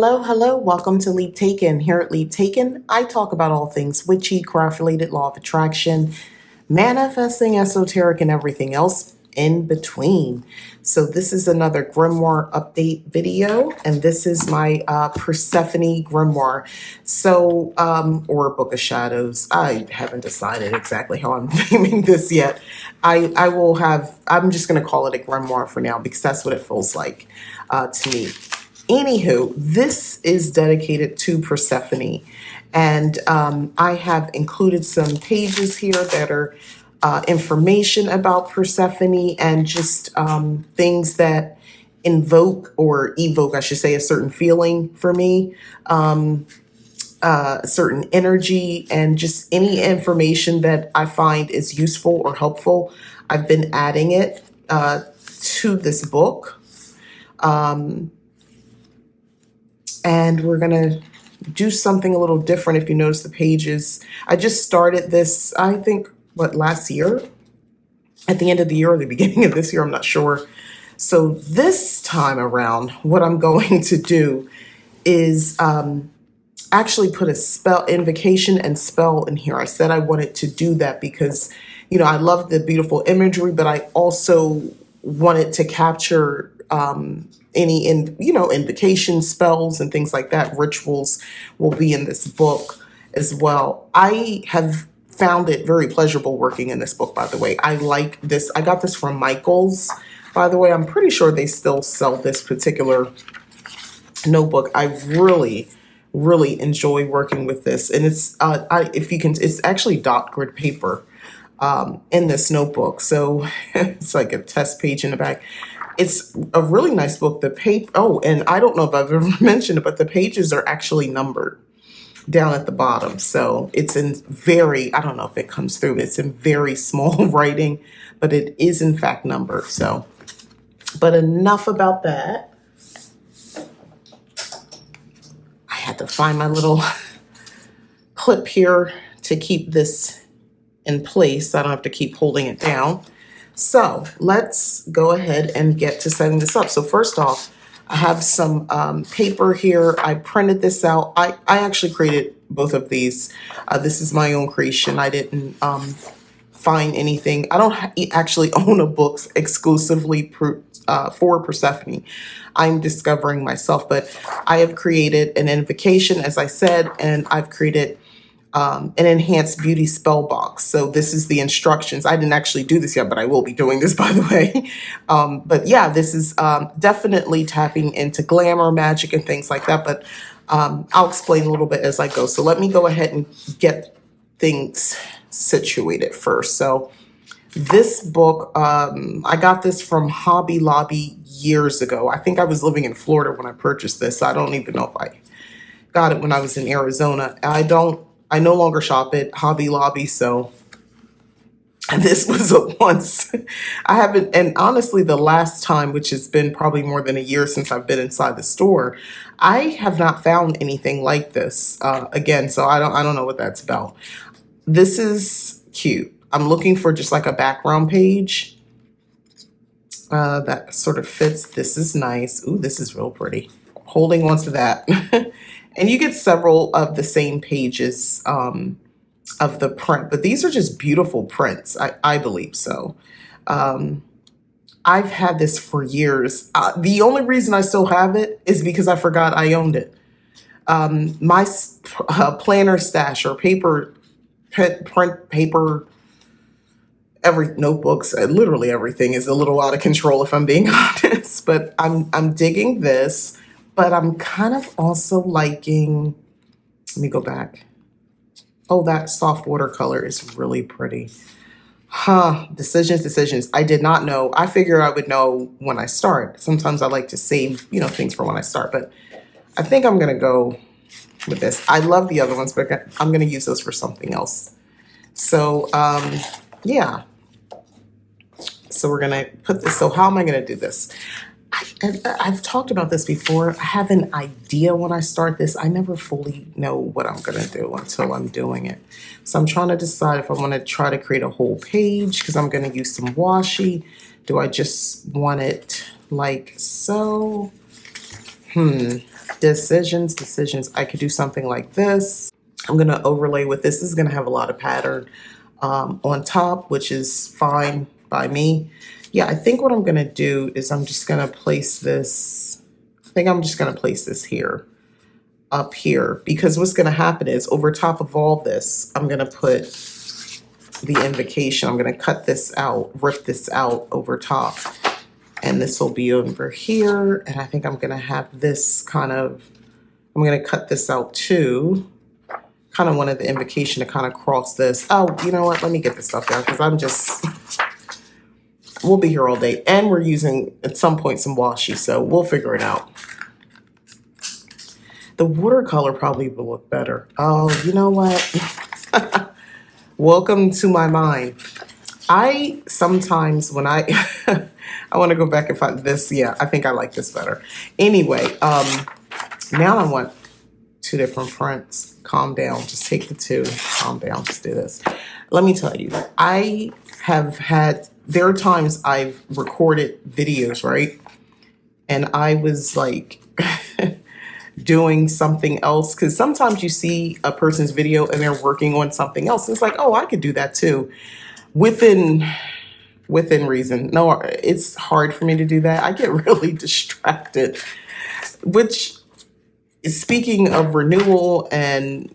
Hello, hello. Welcome to Leap Taken. Here at Leap Taken, I talk about all things witchy, craft related, law of attraction, manifesting, esoteric, and everything else in between. So, this is another Grimoire update video, and this is my Persephone Grimoire. So, or Book of Shadows. I haven't decided exactly how I'm naming this yet. I'm just going to call it a Grimoire for now because that's what it feels like to me. Anywho, this is dedicated to Persephone, and I have included some pages here that are information about Persephone and just things that invoke or evoke, I should say, a certain feeling for me, a certain energy, and just any information that I find is useful or helpful. I've been adding it to this book. And we're going to do something a little different. If you notice the pages, I just started this, I think, last year? At the end of the year or the beginning of this year, I'm not sure. So this time around, what I'm going to do is actually put a spell, invocation and spell in here. I said I wanted to do that because, I love the beautiful imagery, but I also wanted to capture any invocation spells and things like that. Rituals will be in this book as well. I have found it very pleasurable working in this book, by the way. I like this. I got this from Michael's, by the way. I'm pretty sure they still sell this particular notebook. I really enjoy working with this, and it's it's actually dot grid paper in this notebook, so it's like a test page in the back. It's a really nice book. The paper, and I don't know if I've ever mentioned it, but the pages are actually numbered down at the bottom. So it's in I don't know if it comes through, it's in very small writing, but it is in fact numbered. So, but enough about that. I had to find my little clip here to keep this in place so I don't have to keep holding it down. So let's go ahead and get to setting this up. So first off, I have some paper here. I printed this out. I actually created both of these. This is my own creation. I didn't find anything. I don't actually own a book exclusively for Persephone. I'm discovering myself, but I have created an invocation, as I said, and I've created an enhanced beauty spell box. So this is the instructions. I didn't actually do this yet, but I will be doing this, by the way. But yeah, this is definitely tapping into glamour, magic, and things like that. But I'll explain a little bit as I go. So let me go ahead and get things situated first. So this book, I got this from Hobby Lobby years ago. I think I was living in Florida when I purchased this. So I don't even know if I got it when I was in Arizona. I no longer shop at Hobby Lobby, so this was a once. I haven't, and honestly, the last time, which has been probably more than a year since I've been inside the store, I have not found anything like this again. So I don't know what that's about. This is cute. I'm looking for just like a background page that sort of fits. This is nice. Ooh, this is real pretty. Holding on to that. And you get several of the same pages of the print, but these are just beautiful prints. I believe so. I've had this for years. The only reason I still have it is because I forgot I owned it. My planner stash or print paper, every notebooks, literally everything is a little out of control if I'm being honest. But I'm digging this. But I'm kind of also liking, let me go back. Oh, that soft watercolor is really pretty. Decisions. I did not know. I figured I would know when I start. Sometimes I like to save, things for when I start. But I think I'm going to go with this. I love the other ones, but I'm going to use those for something else. So, yeah. So we're going to put this. So how am I going to do this? I've talked about this before. I have an idea when I start this. I never fully know what I'm going to do until I'm doing it. So I'm trying to decide if I want to try to create a whole page because I'm going to use some washi. Do I just want it like so? Decisions. I could do something like this. I'm going to overlay with this. This is going to have a lot of pattern on top, which is fine by me. Yeah, I think what I'm going to do is I'm just going to place this. I think I'm just going to place this here, up here, because what's going to happen is over top of all this, I'm going to put the invocation. I'm going to cut this out, rip this out over top. And this will be over here. And I think I'm going to have this I'm going to cut this out too. Kind of wanted the invocation to kind of cross this. Oh, you know what? Let me get this stuff down because we'll be here all day. And we're using, at some point, some washi, so we'll figure it out. The watercolor probably will look better. Oh, you know what? Welcome to my mind. I sometimes, when I want to go back and find this. Yeah, I think I like this better. Anyway, now I want two different prints. Calm down. Just take the two. Calm down. Just do this. Let me tell you, there are times I've recorded videos, right? And I was like doing something else. Because sometimes you see a person's video and they're working on something else. It's like, oh, I could do that too. Within reason. No, it's hard for me to do that. I get really distracted, which speaking of renewal and,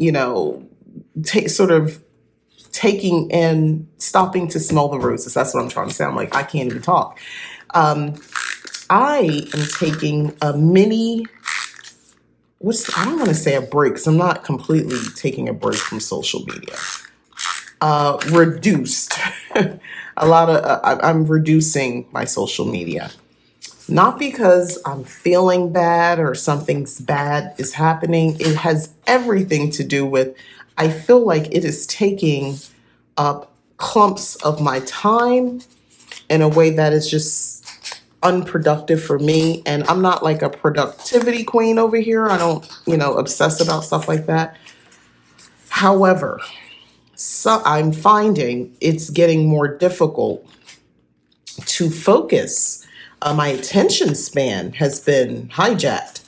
sort of taking in, stopping to smell the roses. That's what I'm trying to sound like. I can't even talk. I am taking a mini, I don't want to say a break because I'm not completely taking a break from social media. Reduced. I'm reducing my social media. Not because I'm feeling bad or something's bad is happening. It has everything to do with, I feel like it is taking up clumps of my time in a way that is just unproductive for me. And I'm not like a productivity queen over here. I don't, obsess about stuff like that. However, so I'm finding it's getting more difficult to focus. My attention span has been hijacked.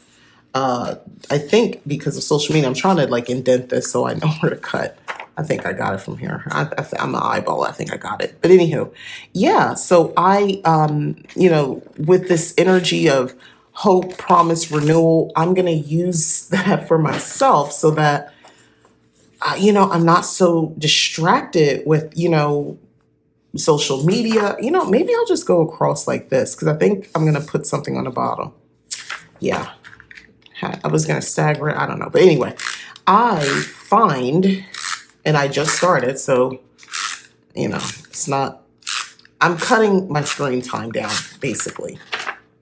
I think because of social media. I'm trying to like indent this so I know where to cut. I think I got it from here. I'm an eyeball. I think I got it. But anywho, yeah. So I, with this energy of hope, promise, renewal, I'm going to use that for myself so that, I'm not so distracted with, social media. Maybe I'll just go across like this because I think I'm going to put something on the bottom. Yeah. I was going to stagger it. I don't know. But anyway, I find, and I just started, so, it's not, I'm cutting my screen time down, basically.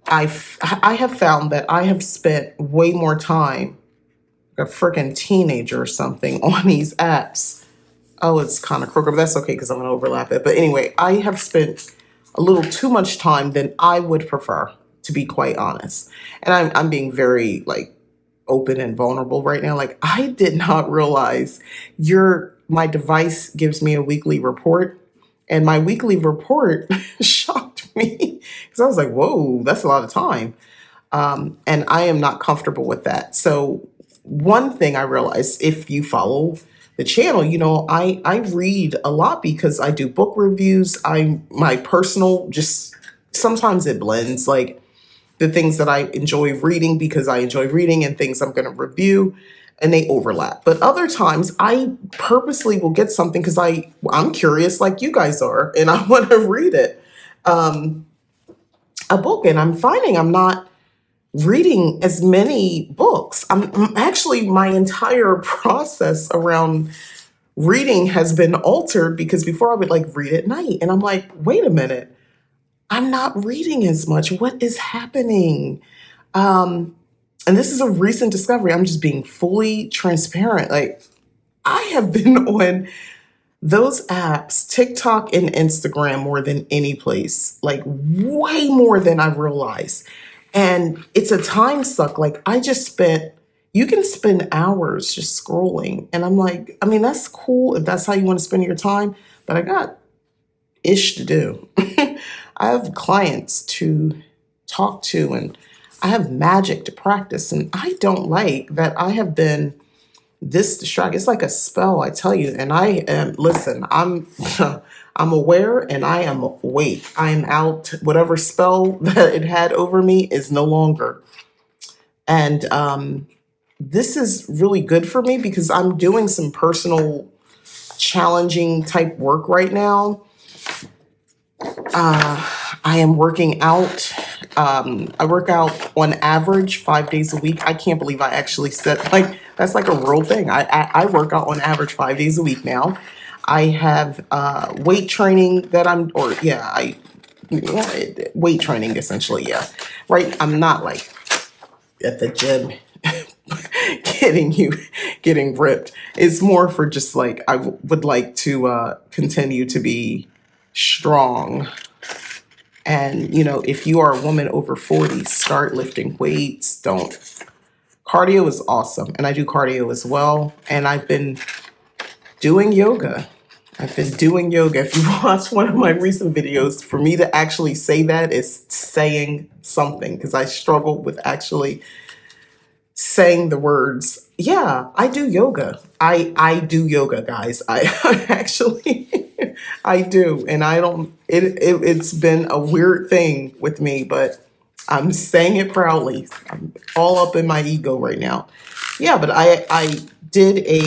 I have found that I have spent way more time, like a freaking teenager or something, on these apps. Oh, it's kind of crooked, but that's okay because I'm going to overlap it. But anyway, I have spent a little too much time than I would prefer, to be quite honest. And I'm being very like open and vulnerable right now. Like I did not realize my device gives me a weekly report, and my weekly report shocked me because I was like, whoa, that's a lot of time. And I am not comfortable with that. So one thing I realized, if you follow the channel, I read a lot because I do book reviews. My personal, just sometimes it blends, like the things that I enjoy reading because I enjoy reading and things I'm going to review, and they overlap. But other times I purposely will get something because I'm curious like you guys are, and I want to read it, a book, and I'm finding I'm not reading as many books. I'm actually, my entire process around reading has been altered because before I would like read at night, and I'm like, wait a minute, I'm not reading as much. What is happening? And this is a recent discovery. I'm just being fully transparent. Like I have been on those apps, TikTok and Instagram, more than any place, like way more than I realized. And it's a time suck. Like you can spend hours just scrolling. And I'm like, that's cool if that's how you want to spend your time, but I got ish to do. I have clients to talk to, and I have magic to practice, and I don't like that I have been this distracted. It's like a spell, I tell you. And I am, listen, I'm I'm aware and I am awake. I am out. Whatever spell that it had over me is no longer. And this is really good for me because I'm doing some personal challenging type work right now. I am working out. I work out on average 5 days a week. I can't believe I actually said, like, that's like a real thing. I work out on average 5 days a week now. I have weight training that I'm, or yeah, weight training essentially, yeah. Right? I'm not like at the gym getting ripped. It's more for just like, I would like to continue to be strong. And, if you are a woman over 40, start lifting weights. Don't. Cardio is awesome. And I do cardio as well. And I've been doing yoga. If you watch one of my recent videos, for me to actually say that is saying something because I struggle with actually saying the words. Yeah, I do yoga. I do yoga, guys. I actually I do, and I don't. It's been a weird thing with me, but I'm saying it proudly. I'm all up in my ego right now. Yeah, but I did a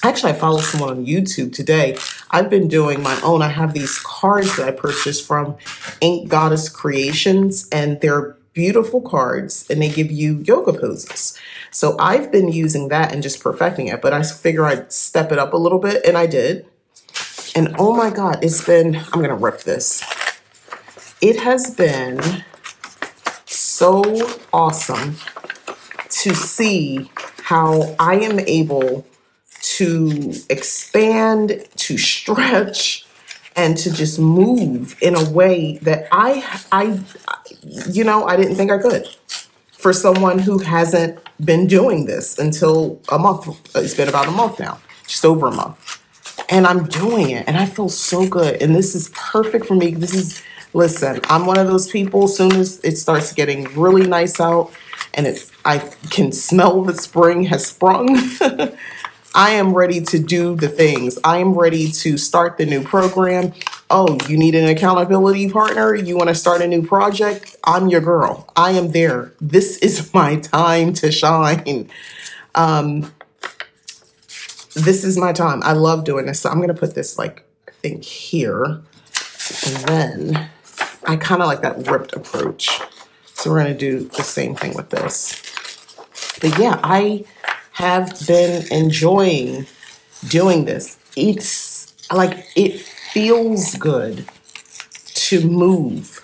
actually I followed someone on YouTube today. I've been doing my own. I have these cards that I purchased from Ink Goddess Creations, and they're beautiful cards, and they give you yoga poses. So I've been using that and just perfecting it, but I figure I'd step it up a little bit, and I did. And oh my God, I'm going to rip this. It has been so awesome to see how I am able to expand, to stretch, and to just move in a way that I didn't think I could. For someone who hasn't been doing this until a month, it's been about a month now, just over a month. And I'm doing it and I feel so good. And this is perfect for me. Listen, I'm one of those people, as soon as it starts getting really nice out and I can smell the spring has sprung, I am ready to do the things. I am ready to start the new program. Oh, you need an accountability partner? You want to start a new project? I'm your girl. I am there. This is my time to shine. This is my time. I love doing this. So I'm going to put this, I think here. And then I kind of like that ripped approach. So we're going to do the same thing with this. But yeah, I have been enjoying doing this. It's like, it feels good to move.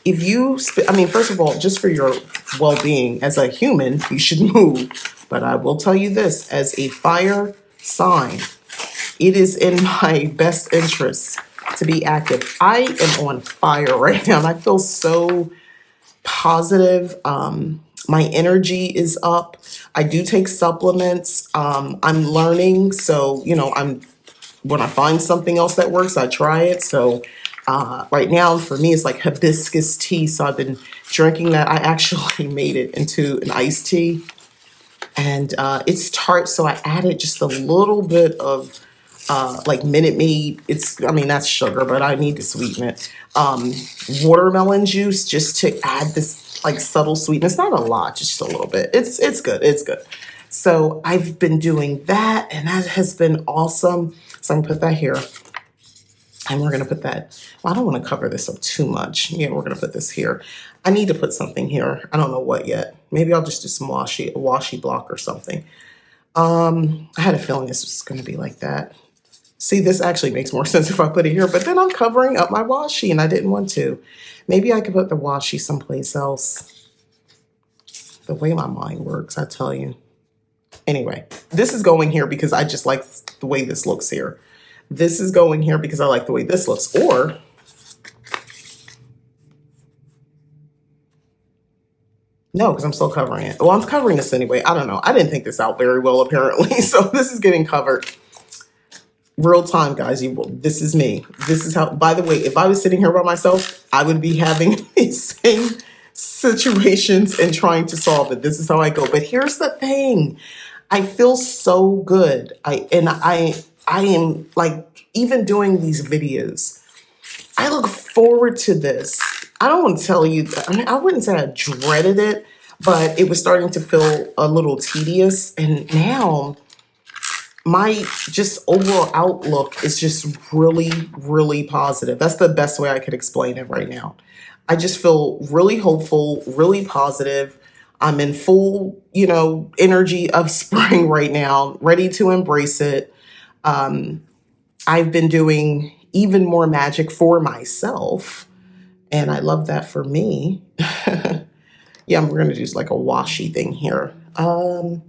First of all, just for your well-being as a human, you should move. But I will tell you this, as a fire sign, it is in my best interest to be active. I am on fire right now, and I feel so positive. My energy is up. I do take supplements. I'm learning. So, when I find something else that works, I try it. So right now for me, it's like hibiscus tea. So I've been drinking that. I actually made it into an iced tea. And it's tart. So I added just a little bit of Minute Maid. That's sugar, but I need to sweeten it. Watermelon juice, just to add this subtle sweetness. Not a lot, just a little bit. It's good. It's good. So I've been doing that, and that has been awesome. So I'm gonna put that here, and we're gonna put that. Well, I don't want to cover this up too much. Yeah, we're gonna put this here. I need to put something here. I don't know what yet. Maybe I'll just do some washi block or something. I had a feeling this was gonna be like that. See, this actually makes more sense if I put it here, but then I'm covering up my washi and I didn't want to. Maybe I could put the washi someplace else. The way my mind works, I tell you. Anyway, this is going here because I just like the way this looks here. This is going here because I like the way this looks. Or, no, because I'm still covering it. Well, I'm covering this anyway. I don't know. I didn't think this out very well, apparently. So this is getting covered. Real time, guys. This is me. This is how, by the way, if I was sitting here by myself, I would be having these same situations and trying to solve it. This is how I go. But here's the thing. I feel so good. I am like, even doing these videos, I look forward to this. I don't want to tell you that, I mean, I wouldn't say I dreaded it, but it was starting to feel a little tedious. And now my just overall outlook is just really, really positive. That's the best way I could explain it right now. I just feel really hopeful, really positive. I'm in full, energy of spring right now, ready to embrace it. I've been doing even more magic for myself, and I love that for me. Yeah, we're gonna do like a washi thing here. Gonna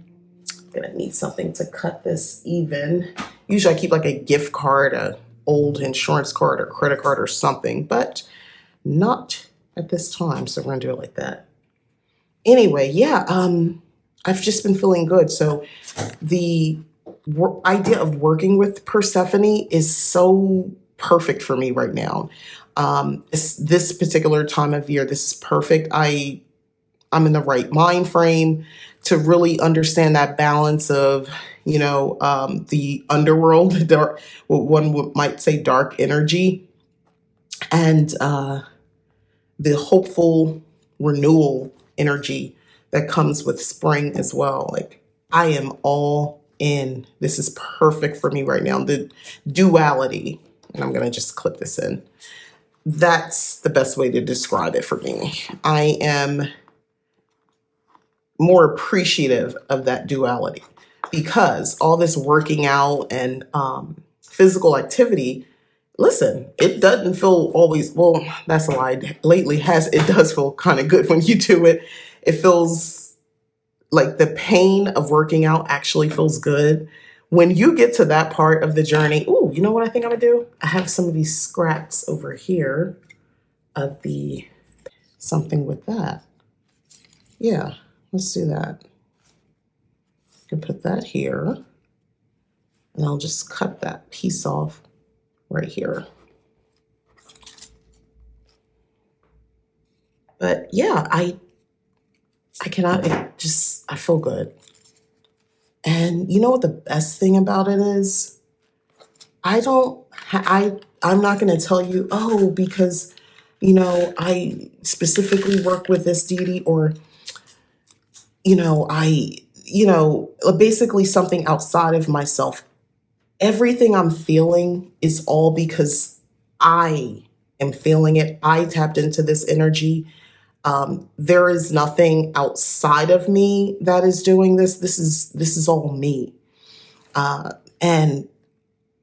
need something to cut this even. Usually I keep like a gift card, a old insurance card or credit card or something, but not at this time. So we're gonna do it like that. Anyway, yeah, I've just been feeling good. So the idea of working with Persephone is so perfect for me right now. This particular time of year, this is perfect. I'm in the right mind frame to really understand that balance of, the underworld, what might say dark energy, and the hopeful renewal energy that comes with spring as well. Like, I am all in. This is perfect for me right now. The duality, and I'm going to just clip this in. That's the best way to describe it for me. I am more appreciative of that duality because all this working out and physical activity, listen, it doesn't feel always, well, that's a lie. Lately it does feel kind of good when you do it. It feels like the pain of working out actually feels good. When you get to that part of the journey, ooh, you know what I think I'm gonna do? I have some of these scraps over here of something with that. Yeah, let's do that. I can put that here, and I'll just cut that piece off right here. But yeah, I cannot, I feel good. And you know what the best thing about it is? I'm not going to tell you, oh, because, I specifically work with this deity, or, basically something outside of myself. Everything I'm feeling is all because I am feeling it. I tapped into this energy. There is nothing outside of me that is doing this. This is all me. And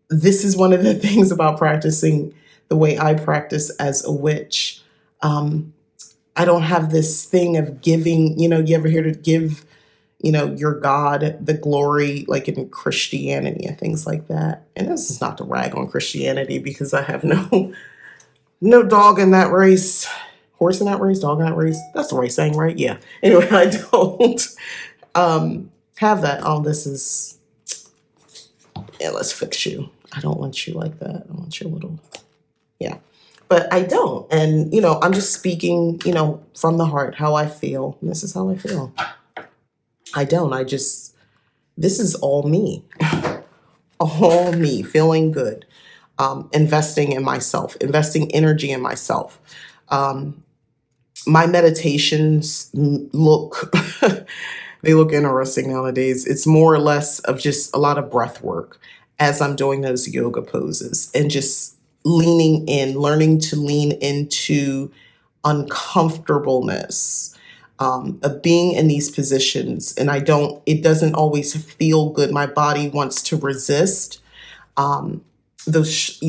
this is one of the things about practicing the way I practice as a witch. I don't have this thing of giving, you ever hear to give, your God the glory, like in Christianity and things like that. And this is not to rag on Christianity because I have no dog in that race. Horse in that race, dog in that race. That's the right saying, right? Yeah. Anyway, I don't have that. Oh, let's fix you. I don't want you like that. I want you a little, yeah. But I don't. And, I'm just speaking, from the heart, how I feel. And this is how I feel. I don't. This is all me. All me, feeling good. Investing in myself, investing energy in myself. My meditations look, they look interesting nowadays. It's more or less of just a lot of breath work as I'm doing those yoga poses and just leaning in, learning to lean into uncomfortableness of being in these positions. And it doesn't always feel good. My body wants to resist those,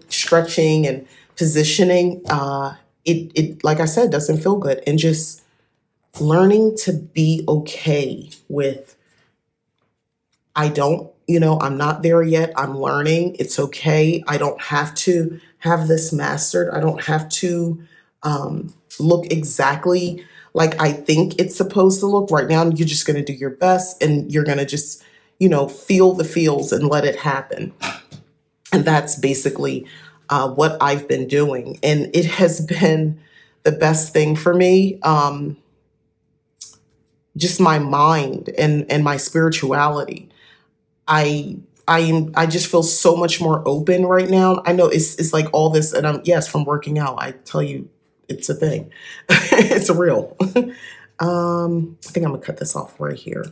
stretching and positioning. It, like I said, doesn't feel good. And just learning to be okay with, I'm not there yet. I'm learning. It's okay. I don't have to have this mastered. I don't have to look exactly like I think it's supposed to look. Right now, you're just going to do your best, and you're going to just, feel the feels and let it happen. And that's basically what I've been doing. And it has been the best thing for me. Just my mind and my spirituality. I just feel so much more open right now. I know it's like all this, and yes, from working out. I tell you, it's a thing. It's real. I think I'm gonna cut this off right here.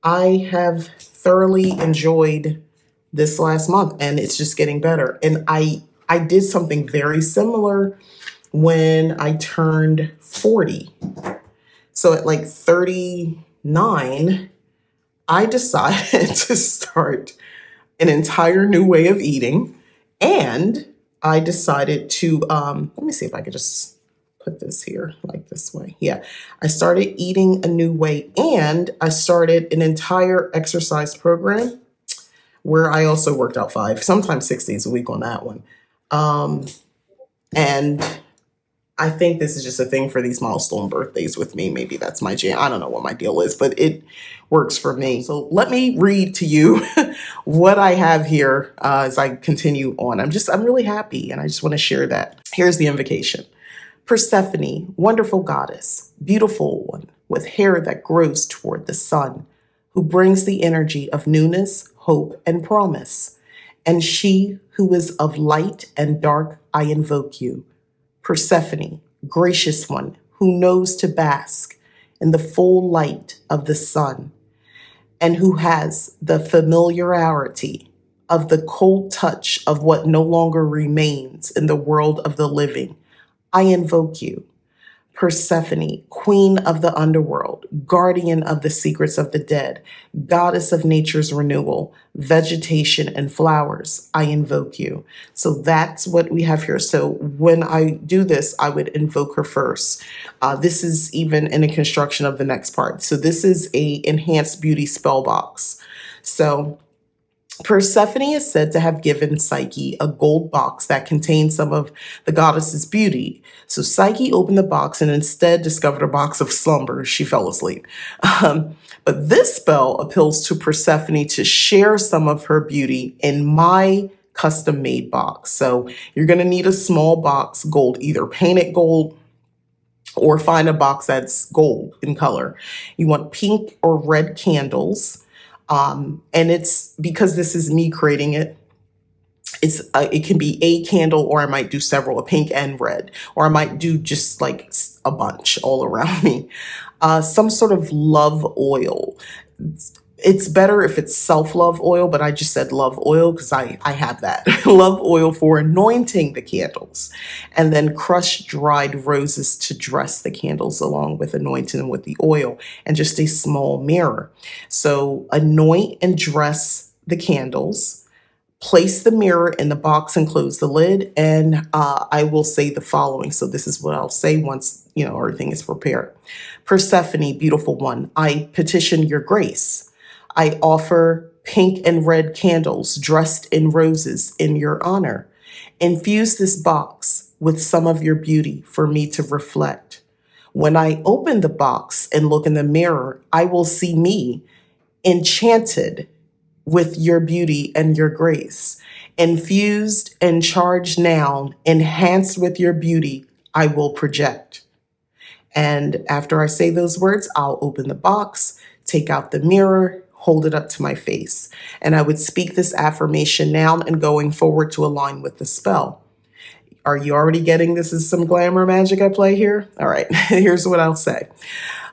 I have thoroughly enjoyed this last month, and it's just getting better. And I did something very similar when I turned 40. So at like 39, I decided to start an entire new way of eating. And I decided to, let me see if I could just put this here like this way. Yeah. I started eating a new way, and I started an entire exercise program where I also worked out 5, sometimes 6 days a week on that one. And I think this is just a thing for these milestone birthdays with me. Maybe that's my jam. I don't know what my deal is, but it works for me. So let me read to you what I have here as I continue on. I'm really happy, and I just want to share that. Here's the invocation. Persephone, wonderful goddess, beautiful one, with hair that grows toward the sun, who brings the energy of newness, hope, and promise. And she who is of light and dark, I invoke you. Persephone, gracious one, who knows to bask in the full light of the sun, and who has the familiarity of the cold touch of what no longer remains in the world of the living, I invoke you. Persephone, queen of the underworld, guardian of the secrets of the dead, goddess of nature's renewal, vegetation and flowers, I invoke you. So that's what we have here. So when I do this, I would invoke her first. This is even in a construction of the next part. So this is a enhanced beauty spell box. So Persephone is said to have given Psyche a gold box that contained some of the goddess's beauty. So Psyche opened the box and instead discovered a box of slumber. She fell asleep. But this spell appeals to Persephone to share some of her beauty in my custom-made box. So you're going to need a small box, gold, either painted gold or find a box that's gold in color. You want pink or red candles. And it's because this is me creating it. It can be a candle, or I might do several, a pink and red, or I might do just like a bunch all around me. Some sort of love oil. It's better if it's self-love oil, but I just said love oil because I have that. Love oil for anointing the candles, and then crushed dried roses to dress the candles along with anointing them with the oil, and just a small mirror. So anoint and dress the candles, place the mirror in the box and close the lid, and I will say the following. So this is what I'll say once, everything is prepared. Persephone, beautiful one, I petition your grace. I offer pink and red candles dressed in roses in your honor. Infuse this box with some of your beauty for me to reflect. When I open the box and look in the mirror, I will see me enchanted with your beauty and your grace. Infused and charged now, enhanced with your beauty, I will project. And after I say those words, I'll open the box, take out the mirror, hold it up to my face. And I would speak this affirmation now and going forward to align with the spell. Are you already getting this is some glamour magic I play here? All right, here's what I'll say.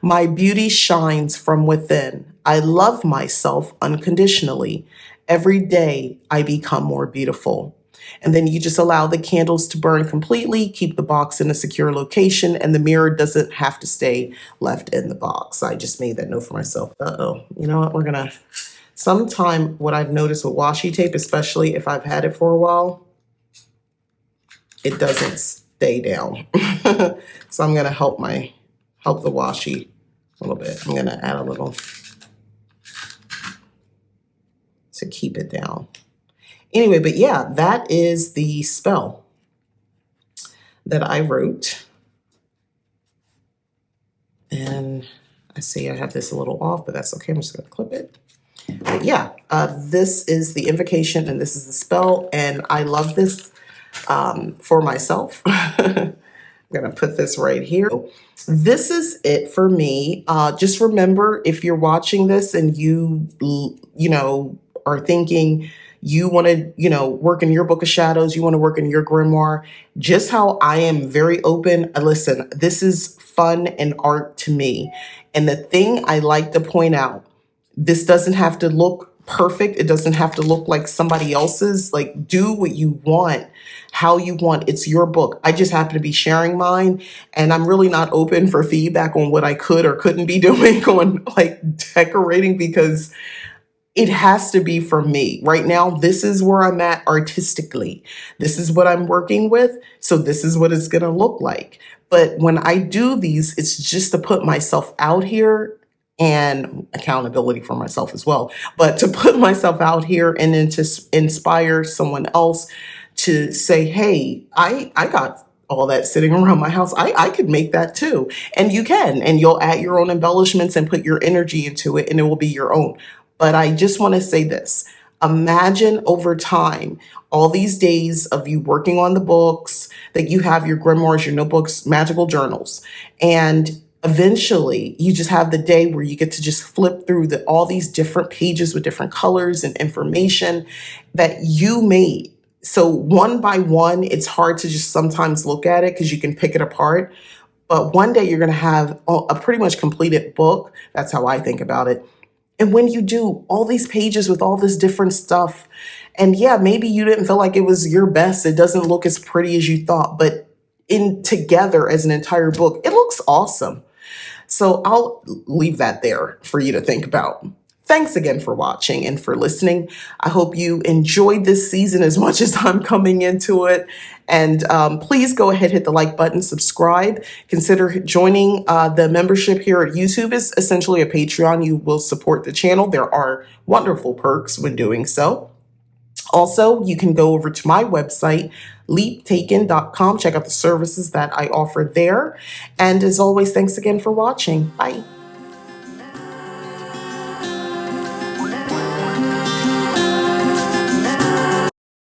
My beauty shines from within. I love myself unconditionally. Every day I become more beautiful. And then you just allow the candles to burn completely, keep the box in a secure location, and the mirror doesn't have to stay left in the box. I just made that note for myself. You know what? Sometime what I've noticed with washi tape, especially if I've had it for a while, it doesn't stay down. So I'm going to help the washi a little bit. I'm going to add a little to keep it down. Anyway, but yeah, that is the spell that I wrote. And I see I have this a little off, but that's okay. I'm just going to clip it. But yeah, this is the invocation and this is the spell. And I love this. for myself. I'm going to put this right here. This is it for me. Just remember, if you're watching this and are thinking you want to, work in your book of shadows, you want to work in your grimoire, just how I am very open. Listen, this is fun and art to me. And the thing I like to point out, this doesn't have to look perfect. It doesn't have to look like somebody else's. Like, do what you want, how you want. It's your book. I just happen to be sharing mine, and I'm really not open for feedback on what I could or couldn't be doing on like decorating, because it has to be for me. Right now, this is where I'm at artistically. This is what I'm working with. So this is what it's going to look like. But when I do these, it's just to put myself out here, and accountability for myself as well. But to put myself out here and then to inspire someone else to say, hey, I got all that sitting around my house. I could make that too. And you can. And you'll add your own embellishments and put your energy into it, and it will be your own. But I just want to say this. Imagine over time, all these days of you working on the books, that you have your grimoires, your notebooks, magical journals, and eventually you just have the day where you get to just flip through all these different pages with different colors and information that you made. So one by one, it's hard to just sometimes look at it because you can pick it apart. But one day you're going to have a pretty much completed book. That's how I think about it. And when you do all these pages with all this different stuff, and yeah, maybe you didn't feel like it was your best, it doesn't look as pretty as you thought, but in together as an entire book, it looks awesome. So I'll leave that there for you to think about. Thanks again for watching and for listening. I hope you enjoyed this season as much as I'm coming into it. And please go ahead, hit the like button, subscribe. Consider joining the membership here at YouTube. Is essentially a Patreon. You will support the channel. There are wonderful perks when doing so. Also, you can go over to my website, leaptaken.com. Check out the services that I offer there. And as always, thanks again for watching. Bye.